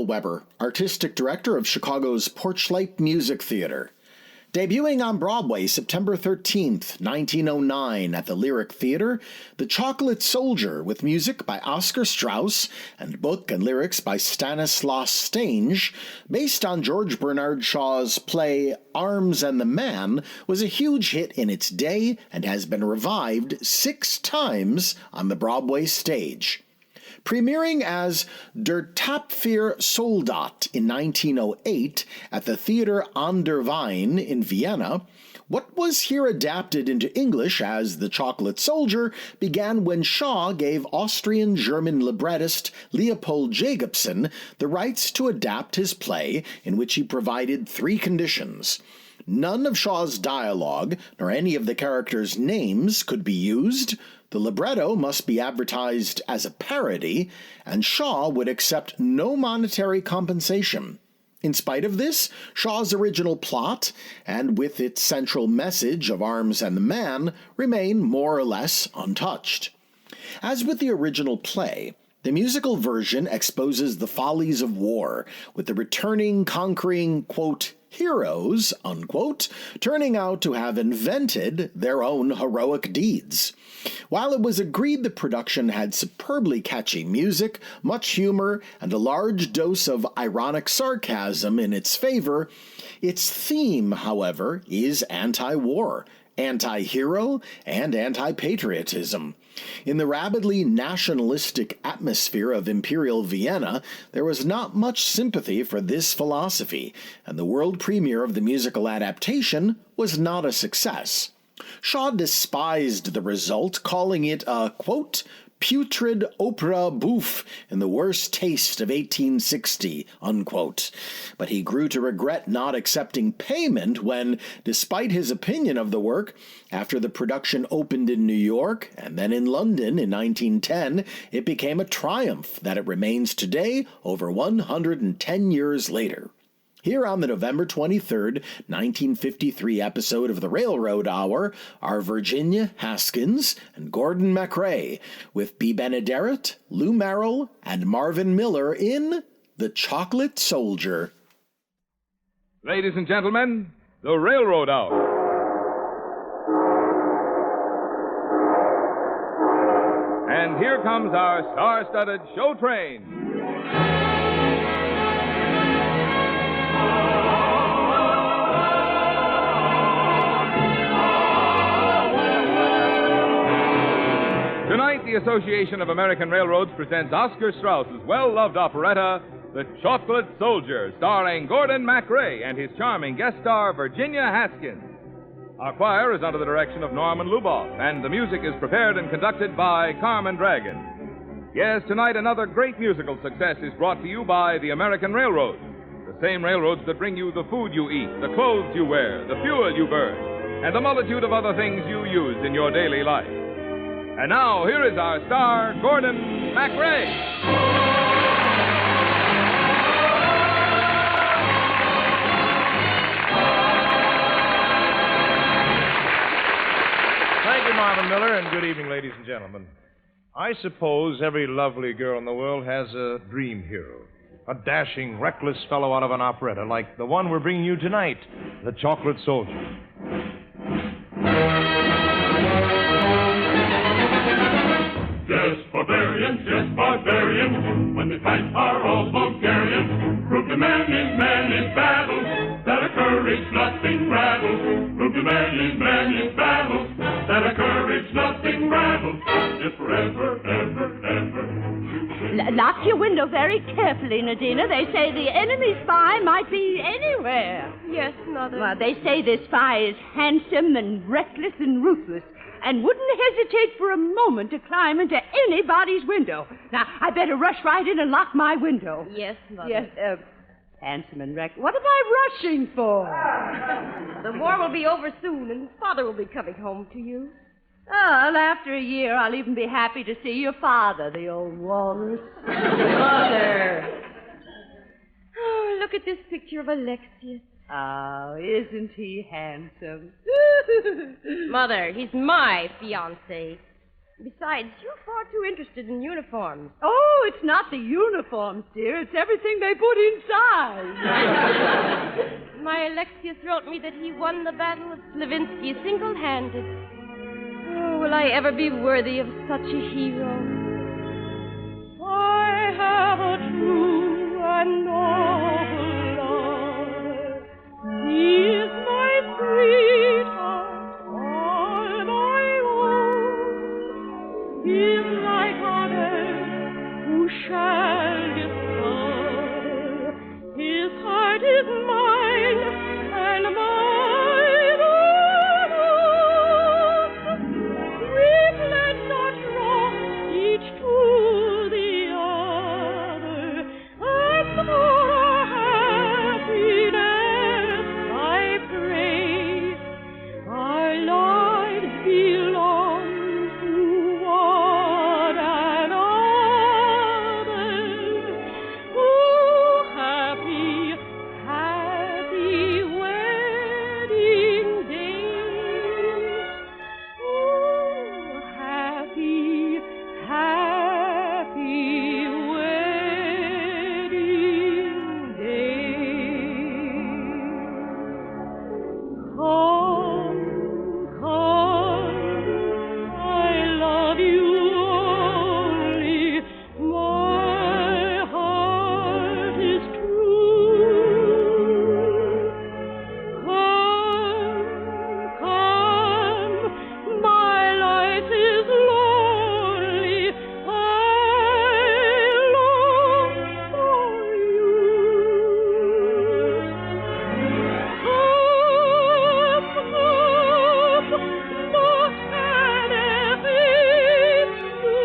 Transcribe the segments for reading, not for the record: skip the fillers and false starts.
Weber, artistic director of Chicago's Porchlight Music Theater. Debuting on Broadway September 13th, 1909 at the Lyric Theater, The Chocolate Soldier, with music by Oscar Strauss and book and lyrics by Stanislaus Stange, based on George Bernard Shaw's play Arms and the Man, was a huge hit in its day and has been revived 6 times on the Broadway stage. Premiering as Der Tapfer Soldat in 1908 at the Theater an der Wein in Vienna, what was here adapted into English as The Chocolate Soldier began when Shaw gave Austrian-German librettist Leopold Jacobson the rights to adapt his play, in which he provided 3 conditions. None of Shaw's dialogue, nor any of the characters' names, could be used. The libretto must be advertised as a parody, and Shaw would accept no monetary compensation. In spite of this, Shaw's original plot, and with its central message of Arms and the Man, remain more or less untouched. As with the original play, the musical version exposes the follies of war, with the returning, conquering, quote, heroes, unquote, turning out to have invented their own heroic deeds. While it was agreed the production had superbly catchy music, much humor, and a large dose of ironic sarcasm in its favor, its theme, however, is anti-war, anti-hero, and anti-patriotism. In the rabidly nationalistic atmosphere of Imperial Vienna, there was not much sympathy for this philosophy, and the world premiere of the musical adaptation was not a success. Shaw despised the result, calling it a, quote, putrid opera bouffe in the worst taste of 1860, unquote. But he grew to regret not accepting payment when, despite his opinion of the work, after the production opened in New York and then in London in 1910, it became a triumph that it remains today, over 110 years later. Here on the November 23rd, 1953 episode of the Railroad Hour are Virginia Haskins and Gordon MacRae, with Bea Benadaret, Lou Merrill, and Marvin Miller in The Chocolate Soldier. Ladies and gentlemen, the Railroad Hour. And here comes our star-studded show train. Tonight, the Association of American Railroads presents Oscar Strauss's well-loved operetta, The Chocolate Soldier, starring Gordon MacRae and his charming guest star, Virginia Haskins. Our choir is under the direction of Norman Luboff, and the music is prepared and conducted by Carmen Dragon. Yes, tonight another great musical success is brought to you by the American Railroads, the same railroads that bring you the food you eat, the clothes you wear, the fuel you burn, and a multitude of other things you use in your daily life. And now, here is our star, Gordon MacRae. Thank you, Marvin Miller, and good evening, ladies and gentlemen. I suppose every lovely girl in the world has a dream hero, a dashing, reckless fellow out of an operetta like the one we're bringing you tonight, The Chocolate Soldier. Yes, barbarians, when the types are all Bulgarians, prove the man is battle, that a courage nothing rattles. Prove the man is battle, that a courage nothing rattles. Yes, forever, ever, ever. Lock your window very carefully, Nadina. They say the enemy spy might be anywhere. Yes, Mother. Well, they say this spy is handsome and reckless and ruthless, and wouldn't hesitate for a moment to climb into anybody's window. Now, I better rush right in and lock my window. Yes, Mother. Yes, handsome and reckless. What am I rushing for? The war will be over soon, and Father will be coming home to you. Oh, well, after a year, I'll even be happy to see your father, the old walrus. Mother! Oh, look at this picture of Alexius. Oh, isn't he handsome? Mother, he's my fiancé. Besides, you're far too interested in uniforms. Oh, it's not the uniforms, dear. It's everything they put inside. My Alexius wrote me that he won the Battle of Slavinsky single-handed. Oh, will I ever be worthy of such a hero? I have a true and noble love. He is my sweetheart, all my own. He is like others who shall discover. His heart is mine, and mine alone. We pledge our trust each to the other, and for our happiness I pray. Our lives belong to one another. Oh, happy, happy wedding day. Oh, happy, happy wedding day. Come, I love you only. My heart is true. Come, my life is lonely. I long for you. Not an effort to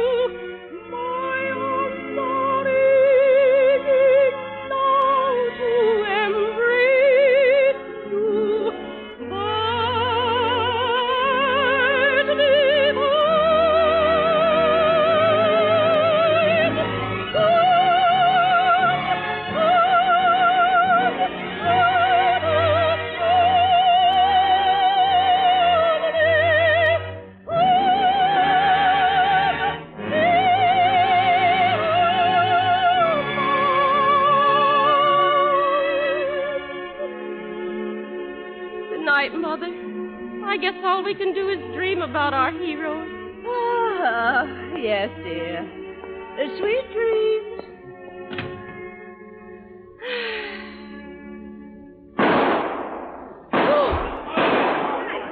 my own longing now to embrace you, but divine. Good night, Mother. I guess all we can do is dream about our heroes. Ah, yes, dear. Sweet dreams.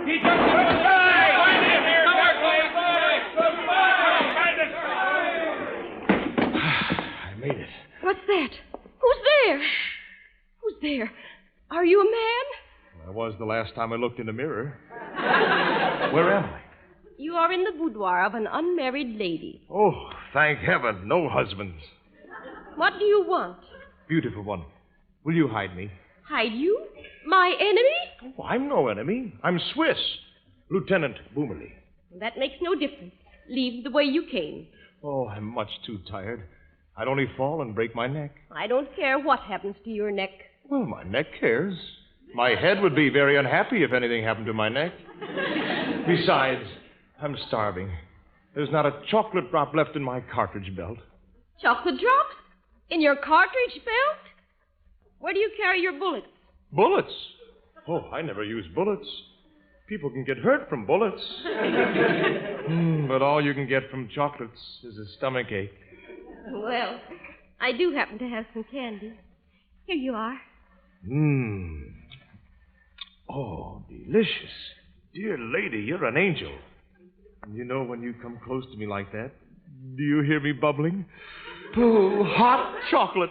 He took the side! Find him here, I made it. What's that? Who's there? Who's there? Are you a man? I was the last time I looked in the mirror. Where am I? You are in the boudoir of an unmarried lady. Oh, thank heaven, no husbands. What do you want? Beautiful one, will you hide me? Hide you? My enemy? Oh, I'm no enemy. I'm Swiss. Lieutenant Boomerly. That makes no difference. Leave the way you came. Oh, I'm much too tired. I'd only fall and break my neck. I don't care what happens to your neck. Well, my neck cares. My head would be very unhappy if anything happened to my neck. Besides, I'm starving. There's not a chocolate drop left in my cartridge belt. Chocolate drops? In your cartridge belt? Where do you carry your bullets? Bullets? Oh, I never use bullets. People can get hurt from bullets. But all you can get from chocolates is a stomachache. Well, I do happen to have some candy. Here you are. Oh, delicious. Dear lady, you're an angel. And you know, when you come close to me like that, do you hear me bubbling? Oh, hot chocolate.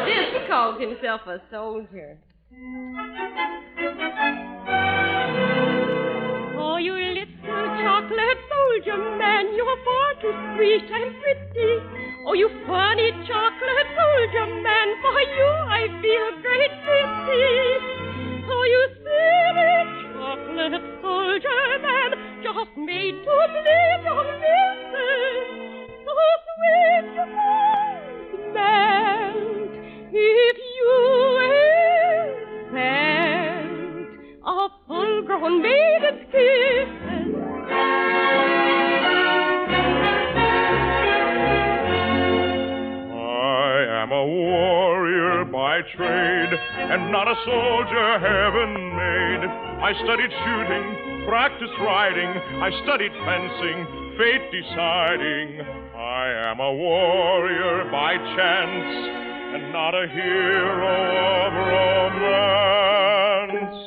This calls himself a soldier. Oh, you little chocolate soldier man, you're far too sweet and pretty. Oh, you funny chocolate soldier man, for you I feel great pity. Oh, you silly chocolate soldier man, just made to please your missus. So sweet you must melt if you expect a full-grown maiden's kisses. am a warrior by trade, and not a soldier heaven made. I studied shooting, practiced riding, I studied fencing, fate deciding. I am a warrior by chance, and not a hero of romance.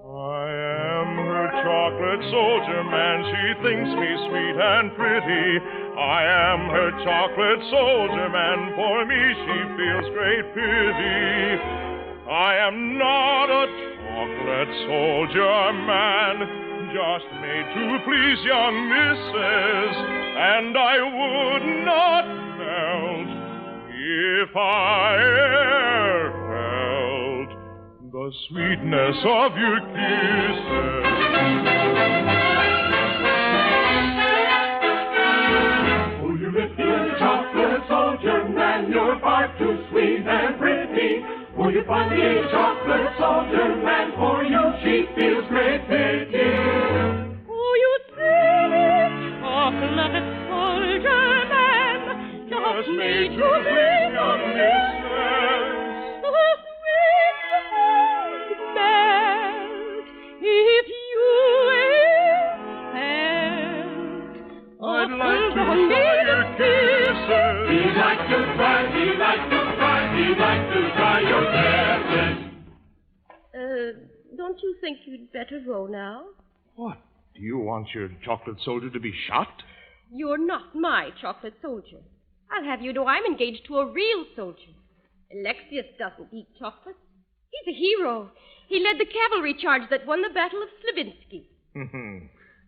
I am her chocolate soldier man, she thinks me sweet and pretty. I am her chocolate soldier man, for me she feels great pity. I am not a chocolate soldier man, just made to please young missus, and I would not melt if I e'er felt the sweetness of your kisses. Oh, you little chocolate soldier man, you're far too sweet and pretty. Oh, you funny chocolate soldier man, for you she feels great pity. Oh, you silly chocolate soldier man, just made to please your missus. The sweet would melt if you felt. I'd like to try your kisses. He'd like to try, he'd like to try, he'd like to try your kisses. Don't you think you'd better go now? What? Do you want your chocolate soldier to be shot? You're not my chocolate soldier. I'll have you know I'm engaged to a real soldier. Alexius doesn't eat chocolate. He's a hero. He led the cavalry charge that won the Battle of Slavinsky.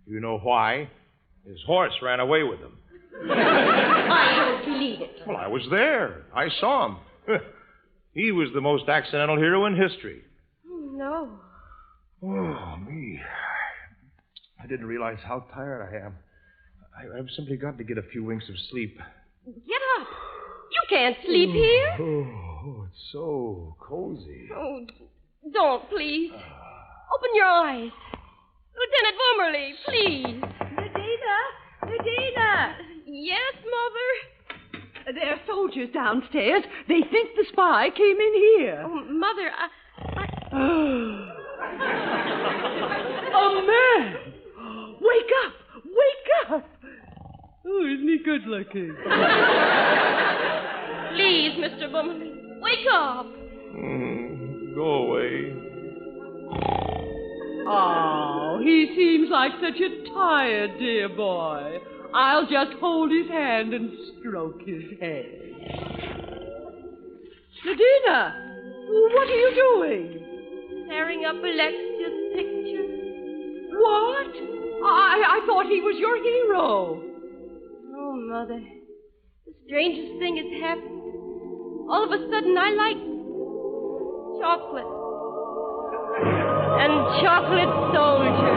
You know why? His horse ran away with him. I don't believe it. Well, I was there. I saw him. He was the most accidental hero in history. No. Oh, me. I didn't realize how tired I am. I've simply got to get a few winks of sleep. Get up. You can't sleep here. Oh, it's so cozy. Oh, don't, please. Open your eyes. Lieutenant Wormerly, please. Nadina! Yes, Mother? There are soldiers downstairs. They think the spy came in here. Oh, Mother, A man! Wake up! Wake up! Oh, isn't he good looking? Please, Mr. Wormerly, wake up. Go away. Oh, he seems like such a tired dear boy. I'll just hold his hand and stroke his head. Nadina, what are you doing? Tearing up Alexia's picture. What? I thought he was your hero. Oh, Mother, the strangest thing has happened. All of a sudden, I like chocolate. And chocolate soldiers.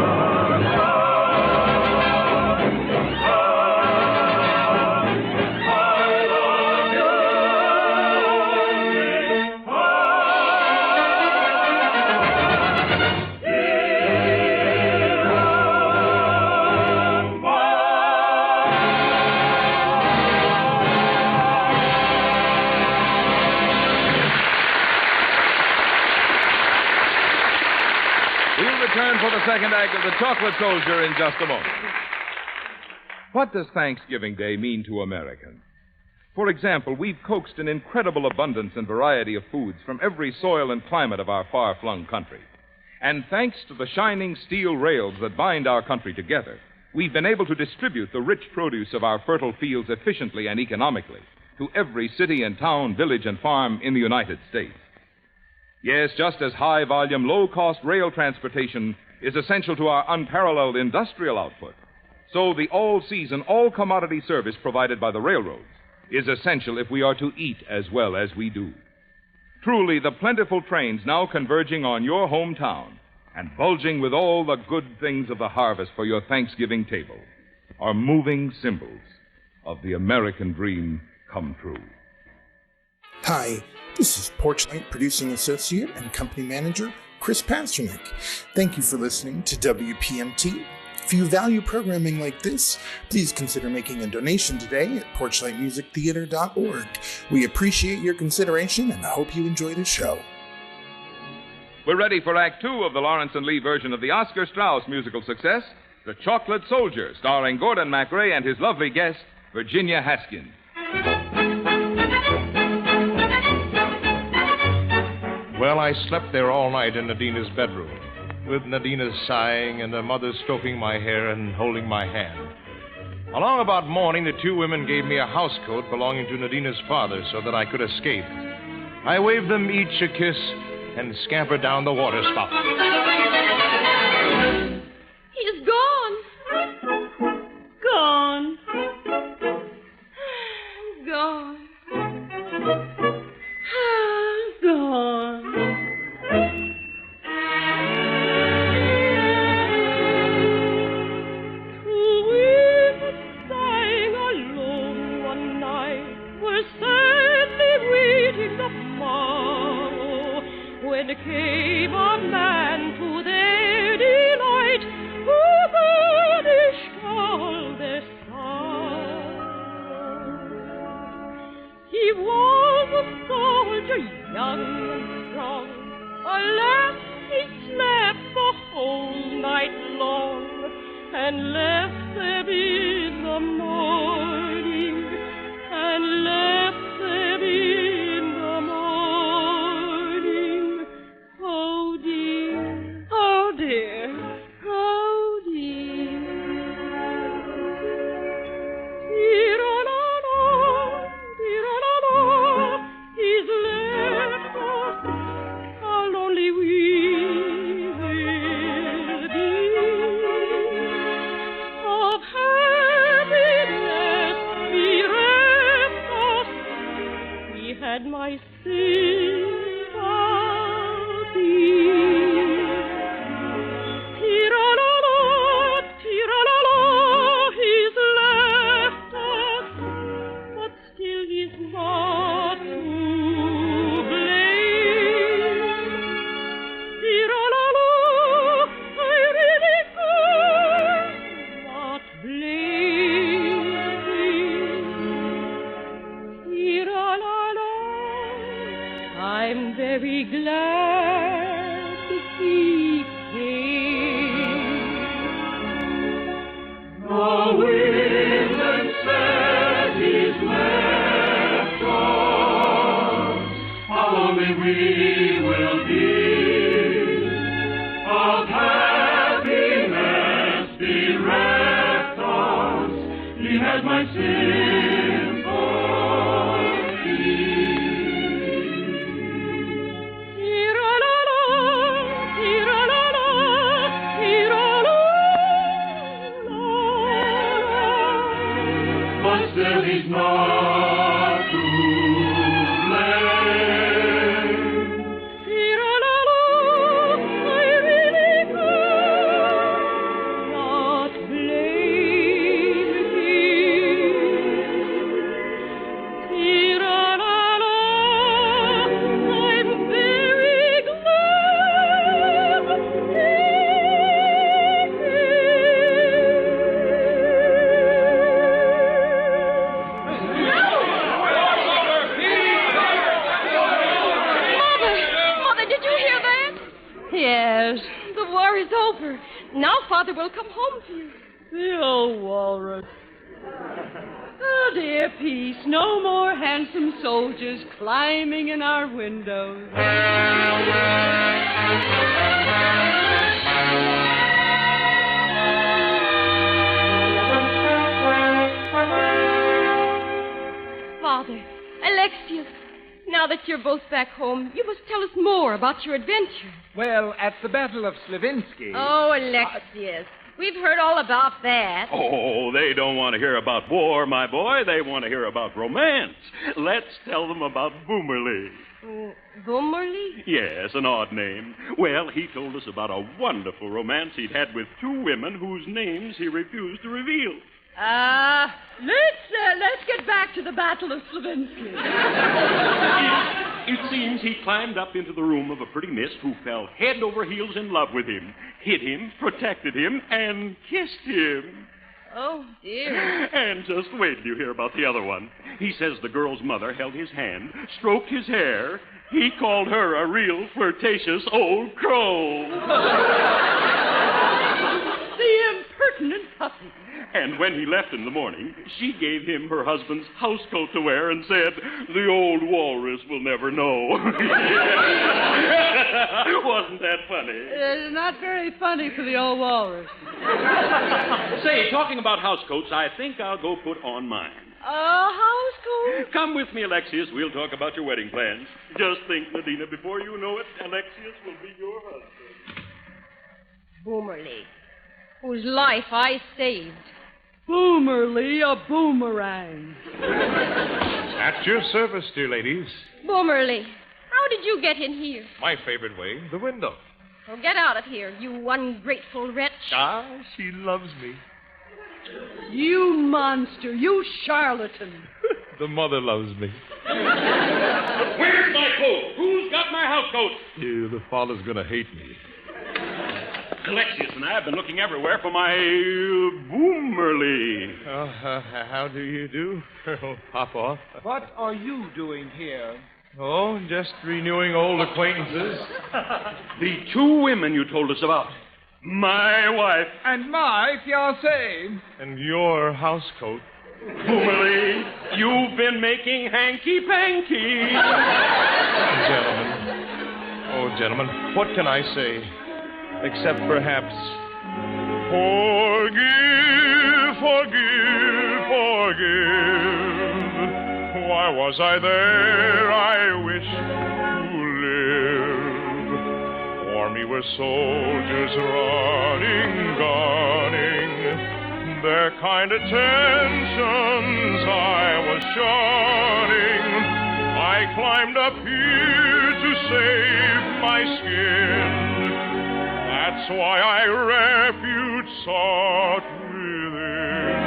For the second act of The Chocolate Soldier in just a moment. What does Thanksgiving Day mean to Americans? For example, we've coaxed an incredible abundance and variety of foods from every soil and climate of our far-flung country. And thanks to the shining steel rails that bind our country together, we've been able to distribute the rich produce of our fertile fields efficiently and economically to every city and town, village and farm in the United States. Yes, just as high-volume, low-cost rail transportation is essential to our unparalleled industrial output, so the all-season, all-commodity service provided by the railroads is essential if we are to eat as well as we do. Truly, the plentiful trains now converging on your hometown and bulging with all the good things of the harvest for your Thanksgiving table are moving symbols of the American dream come true. Hi, this is Porchlight Producing Associate and Company Manager Chris Pasternak. Thank you for listening to WPMT. If you value programming like this, please consider making a donation today at porchlightmusictheater.org. We appreciate your consideration and hope you enjoy the show. We're ready for Act Two of the Lawrence and Lee version of the Oscar Strauss musical success, The Chocolate Soldier, starring Gordon MacRae and his lovely guest, Virginia Haskins. Well, I slept there all night in Nadina's bedroom, with Nadina sighing and her mother stroking my hair and holding my hand. Along about morning, the two women gave me a housecoat belonging to Nadina's father so that I could escape. I waved them each a kiss and scampered down the water spout. He's gone. Gone. Gone. Gone. Two women sang alone one night, were sadly waiting the morrow, when came a man to their delight, who banished all their sorrow. He was a soldier, young and strong. Alas, he slept the whole night long, and left them in the morning, and left them in the morning. Oh dear, oh dear, oh dear. Tira-la-la, tira-la-la, he's left us, how lonely we will be. Of happiness he reft us, he had my sympathy. Tira-la-la, tira-la-la, he's left us, but still he's not to blame. Tira-la-la, I really cannot blame him. Tira-la-la, I'm very glad he came. The women said he's left us, how lonely we will be. Of happiness bereft us, he has my sympathy. Tira-la-la, tira-la-la, tira-la-la. But still he's not to blame. Tira-la-la, I really cannot blame him. Tira-la-la, I'm very glad Mother, did you hear that? Yes, the war is over. Now Father will come home to you. The old walrus. Oh, dear peace. No more handsome soldiers climbing in our windows. Father, Alexius, now that you're both back home, you must tell us more about your adventure. Well, at the Battle of Slavinsky... Oh, Alexius. We've heard all about that. Oh, they don't want to hear about war, my boy. They want to hear about romance. Let's tell them about Boomerly. Boomerly? Yes, an odd name. Well, he told us about a wonderful romance he'd had with two women whose names he refused to reveal. Let's get back to the Battle of Slavinsky. It seems he climbed up into the room of a pretty miss who fell head over heels in love with him, hid him, protected him, and kissed him. Oh, dear. And just wait till you hear about the other one. He says the girl's mother held his hand, stroked his hair. He called her a real flirtatious old crow. The impertinent puppy. And when he left in the morning, she gave him her husband's housecoat to wear and said, the old walrus will never know. Wasn't that funny? Not very funny for the old walrus. Say, talking about housecoats, I think I'll go put on mine. House coat? Come with me, Alexius. We'll talk about your wedding plans. Just think, Nadina, before you know it, Alexius will be your husband. Boomerly, whose life I saved. Boomerly, a boomerang. At your service, dear ladies. Boomerly, how did you get in here? My favorite way, the window. Well, get out of here, you ungrateful wretch. Ah, she loves me. You monster, you charlatan. The mother loves me. Where's my coat? Who's got my house coat? The father's gonna hate me. Alexius and I have been looking everywhere for my boomerly. How do you do, Colonel Popoff? What are you doing here? Oh, just renewing old acquaintances. The two women you told us about. My wife. And my fiancée. And your housecoat. Boomerly, you've been making hanky-panky. Gentlemen, what can I say? Except perhaps, forgive, forgive, forgive. Why was I there? I wish to live. For me were soldiers running, gunning. Their kind attentions I was shunning. I climbed up here to save my skin. That's why I refuge sought within.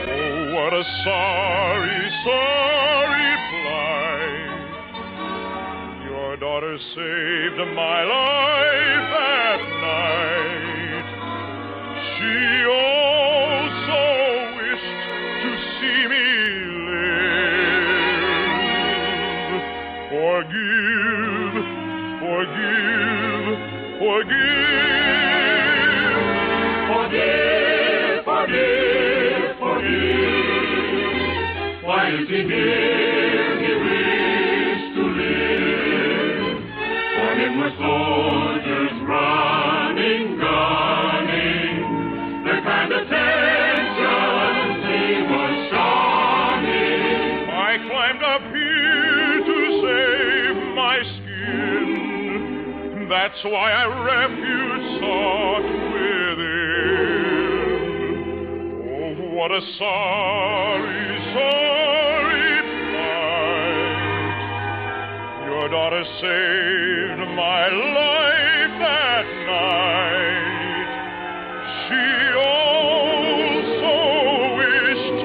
Oh, what a sorry, sorry plight. Your daughter saved my life that night. She also wished to see me live. Forgive, forgive, forgive. Forgive, forgive, forgive. Why is he near? He wished to live. For him were soldiers running, gunning. Their kind attentions he was shunning. I climbed up here to save my skin. That's why I refuge sought within. Oh, what a sorry, sorry plight. Your daughter saved my life that night. She also wished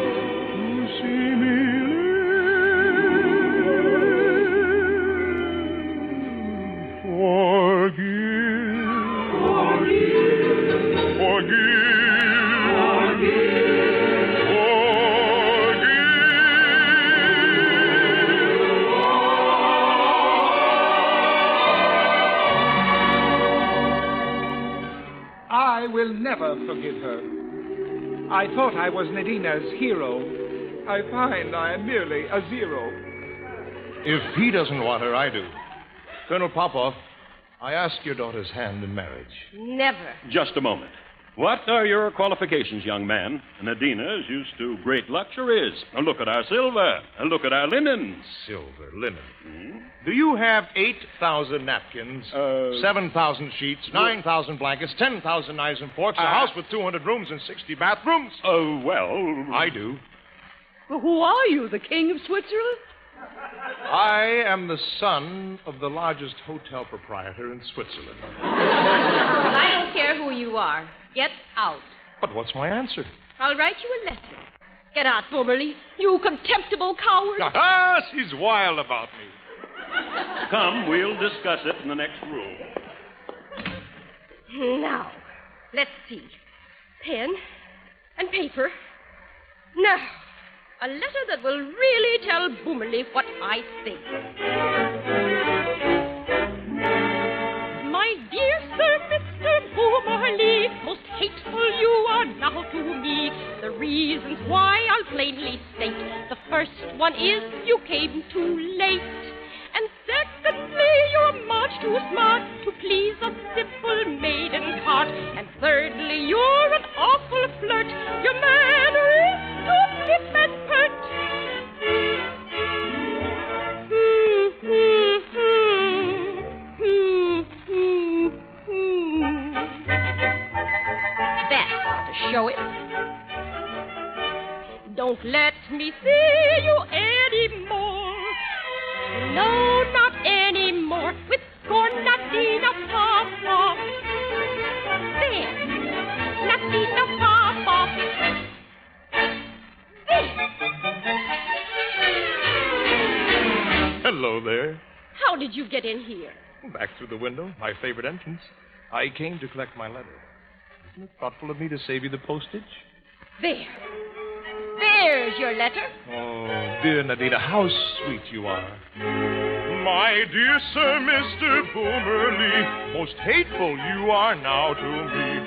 to see me live. Forgive, I will never forgive her. I thought I was Nadina's hero. I find I am merely a zero. If he doesn't want her, I do. Colonel Popoff, I ask your daughter's hand in marriage. Never. Just a moment. What are your qualifications, young man? Nadina is used to great luxuries. Now look at our silver. And look at our linens. Silver, linen. Do you have 8,000 napkins, 7,000 sheets, 9,000 blankets, 10,000 knives and forks, a house with 200 rooms and 60 bathrooms? Oh, well... I do. Well, who are you, the king of Switzerland? I am the son of the largest hotel proprietor in Switzerland. I don't care who you are. Get out. But what's my answer? I'll write you a letter. Get out, Boomerly. You contemptible coward. Ah, she's wild about me. Come, we'll discuss it in the next room. Now, let's see. Pen and paper. Now, a letter that will really tell Boomerly what I think. My dear Sir Mr. Boomerly, most hateful you are now to me. The reasons why I'll plainly state. The first one is you came too late. And secondly, you're much too smart to please a simple maiden's heart. And thirdly, you're an awful flirt. Your manner is too flip and pert. That ought to show it. Don't let me see you anymore. No, not anymore. With scorn, Nadina Papa. There. Nadina Papa. There. Hello there. How did you get in here? Back through the window, my favorite entrance. I came to collect my letter. Isn't it thoughtful of me to save you the postage? There. There's your letter. Oh, dear Nadina, how sweet you are. My dear Sir Mr. Boomerly, most hateful you are now to me.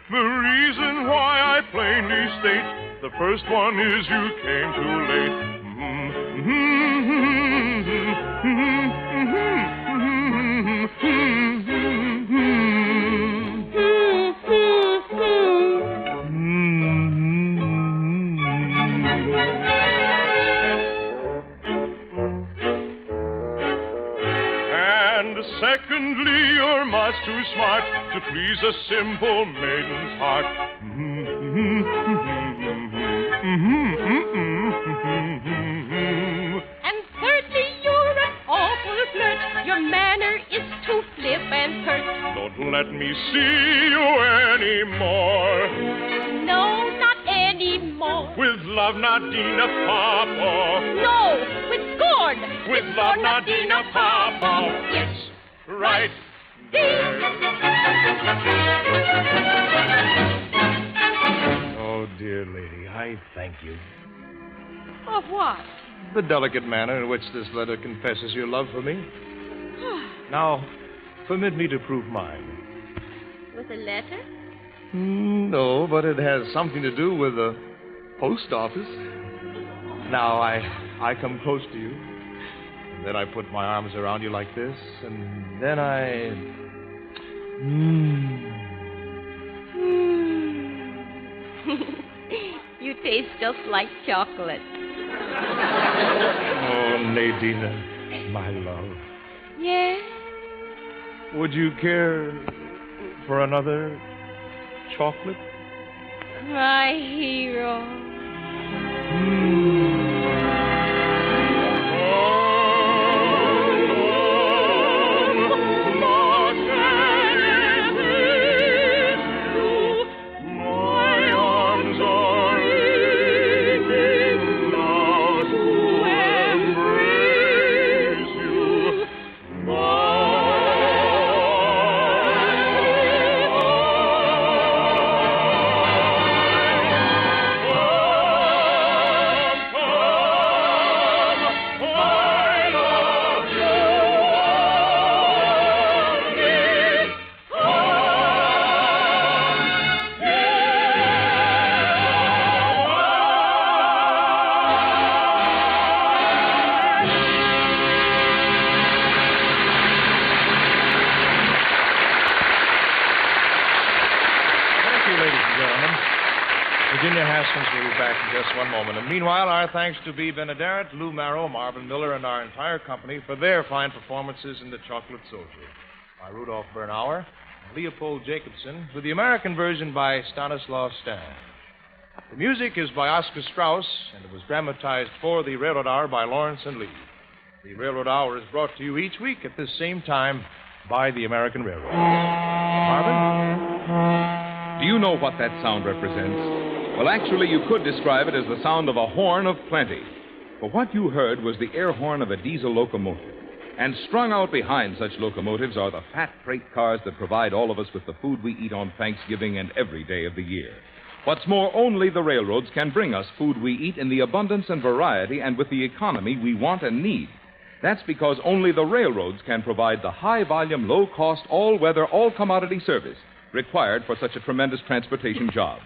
The reason why I plainly state, the first one is you came too late. Secondly, you're much too smart to please a simple maiden's heart. And thirdly, you're an awful flirt. Your manner is too flip and pert. Don't let me see you anymore. No, not anymore. With love, Nadina Papa. No, with scorn. With love, Nadina Papa. Yes. Right there. Oh, dear lady, I thank you. Of what? The delicate manner in which this letter confesses your love for me. Now, permit me to prove mine. With a letter? No, but it has something to do with the post office. Now, I come close to you. And then I put my arms around you like this, and then I... You taste just like chocolate. Oh, Nadina, my love. Yes? Would you care for another chocolate? My hero. Virginia Haskins will be back in just one moment. And meanwhile, our thanks to Bea Benadaret, Lou Marrow, Marvin Miller, and our entire company for their fine performances in The Chocolate Soldier. By Rudolph Bernauer and Leopold Jacobson, with the American version by Stanislaw Stan. The music is by Oscar Strauss, and it was dramatized for the Railroad Hour by Lawrence and Lee. The Railroad Hour is brought to you each week at this same time by the American Railroad. Marvin? Do you know what that sound represents? Well, actually, you could describe it as the sound of a horn of plenty. For what you heard was the air horn of a diesel locomotive. And strung out behind such locomotives are the fat freight cars that provide all of us with the food we eat on Thanksgiving and every day of the year. What's more, only the railroads can bring us food we eat in the abundance and variety and with the economy we want and need. That's because only the railroads can provide the high-volume, low-cost, all-weather, all-commodity service required for such a tremendous transportation job.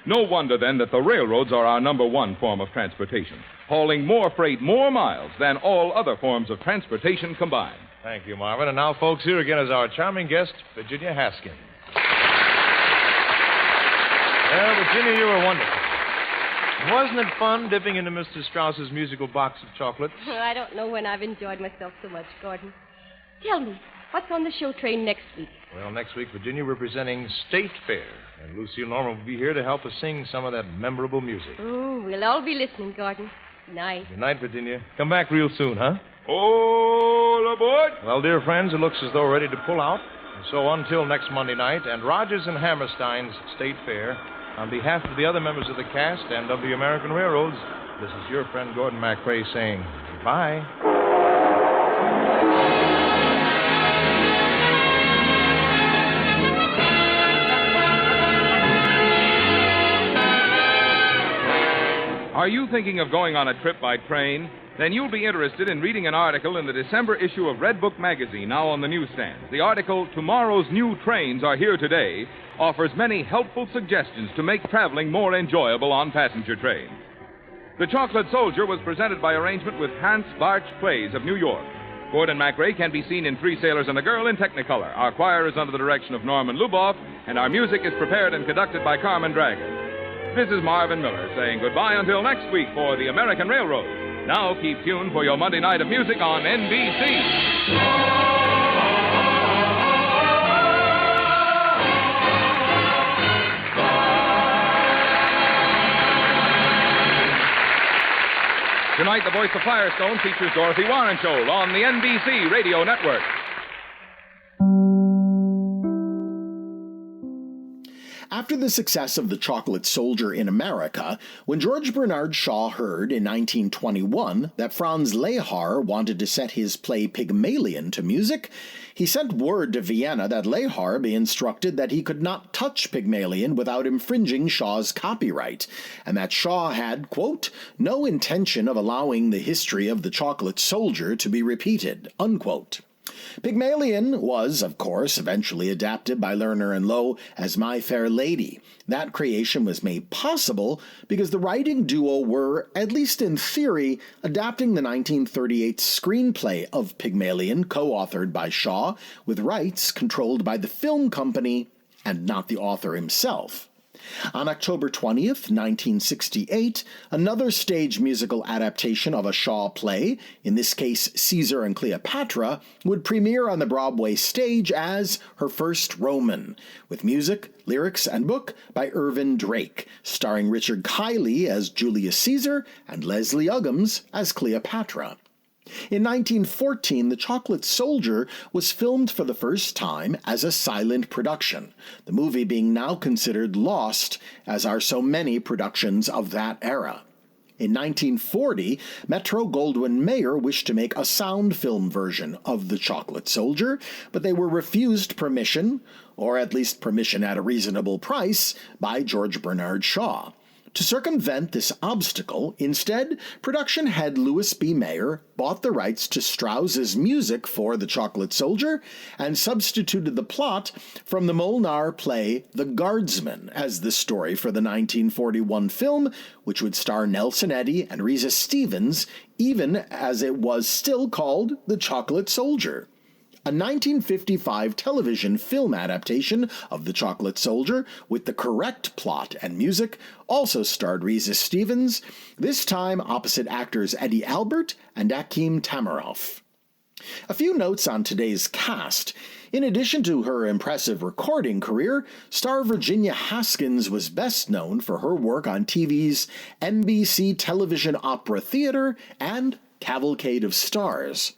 No wonder, then, that the railroads are our number one form of transportation, hauling more freight, more miles than all other forms of transportation combined. Thank you, Marvin. And now, folks, here again is our charming guest, Virginia Haskins. Well, Virginia, you were wonderful. Wasn't it fun dipping into Mr. Strauss's musical box of chocolates? I don't know when I've enjoyed myself so much, Gordon. Tell me, what's on the show train next week? Well, next week, Virginia, we're presenting State Fair. And Lucille Norman will be here to help us sing some of that memorable music. Oh, we'll all be listening, Gordon. Good night. Good night, Virginia. Come back real soon, huh? All aboard! Well, dear friends, it looks as though we're ready to pull out. And so until next Monday night, and Rogers and Hammerstein's State Fair, on behalf of the other members of the cast and of the American Railroads, this is your friend Gordon MacRae saying goodbye. Are you thinking of going on a trip by train? Then you'll be interested in reading an article in the December issue of Red Book magazine, now on the newsstands. The article, Tomorrow's New Trains Are Here Today, offers many helpful suggestions to make traveling more enjoyable on passenger trains. The Chocolate Soldier was presented by arrangement with Hans Barch Plays of New York. Gordon MacRae can be seen in Three Sailors and a Girl in Technicolor. Our choir is under the direction of Norman Luboff, and our music is prepared and conducted by Carmen Dragon. This is Marvin Miller saying goodbye until next week for the American Railroad. Now keep tuned for your Monday night of music on NBC. Tonight, the voice of Firestone features Dorothy Warrensholt on the NBC Radio Network. After the success of The Chocolate Soldier in America, when George Bernard Shaw heard in 1921 that Franz Lehar wanted to set his play Pygmalion to music, he sent word to Vienna that Lehar be instructed that he could not touch Pygmalion without infringing Shaw's copyright, and that Shaw had, quote, no intention of allowing the history of The Chocolate Soldier to be repeated, unquote. Pygmalion was, of course, eventually adapted by Lerner and Loewe as My Fair Lady. That creation was made possible because the writing duo were, at least in theory, adapting the 1938 screenplay of Pygmalion, co-authored by Shaw, with rights controlled by the film company and not the author himself. On October 20th, 1968, another stage musical adaptation of a Shaw play, in this case Caesar and Cleopatra, would premiere on the Broadway stage as Her First Roman, with music, lyrics, and book by Irvin Drake, starring Richard Kiley as Julius Caesar and Leslie Uggams as Cleopatra. In 1914, The Chocolate Soldier was filmed for the first time as a silent production, the movie being now considered lost, as are so many productions of that era. In 1940, Metro-Goldwyn-Mayer wished to make a sound film version of The Chocolate Soldier, but they were refused permission, or at least permission at a reasonable price, by George Bernard Shaw. To circumvent this obstacle, instead, production head Louis B. Mayer bought the rights to Strauss's music for The Chocolate Soldier and substituted the plot from the Molnar play The Guardsman as the story for the 1941 film, which would star Nelson Eddy and Risa Stevens, even as it was still called The Chocolate Soldier. A 1955 television film adaptation of The Chocolate Soldier with the correct plot and music also starred Risa Stevens, this time opposite actors Eddie Albert and Akim Tamaroff. A few notes on today's cast. In addition to her impressive recording career, star Virginia Haskins was best known for her work on TV's NBC Television Opera Theater and Cavalcade of Stars.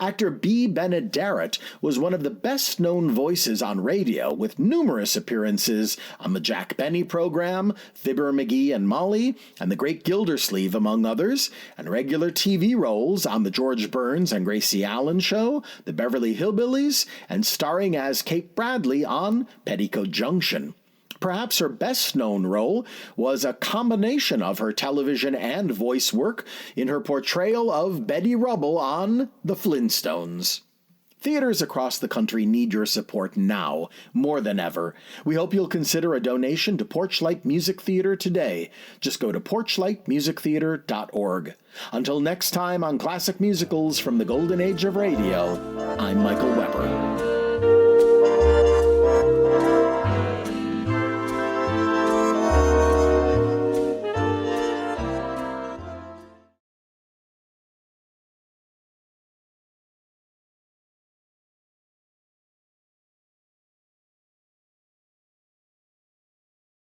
Actor Bea Benadaret was one of the best-known voices on radio, with numerous appearances on the Jack Benny program, Fibber McGee and Molly, and The Great Gildersleeve, among others, and regular TV roles on The George Burns and Gracie Allen Show, The Beverly Hillbillies, and starring as Kate Bradley on Petticoat Junction. Perhaps her best-known role was a combination of her television and voice work in her portrayal of Betty Rubble on The Flintstones. Theaters across the country need your support now, more than ever. We hope you'll consider a donation to Porchlight Music Theater today. Just go to porchlightmusictheater.org. Until next time on Classic Musicals from the Golden Age of Radio, I'm Michael Weber.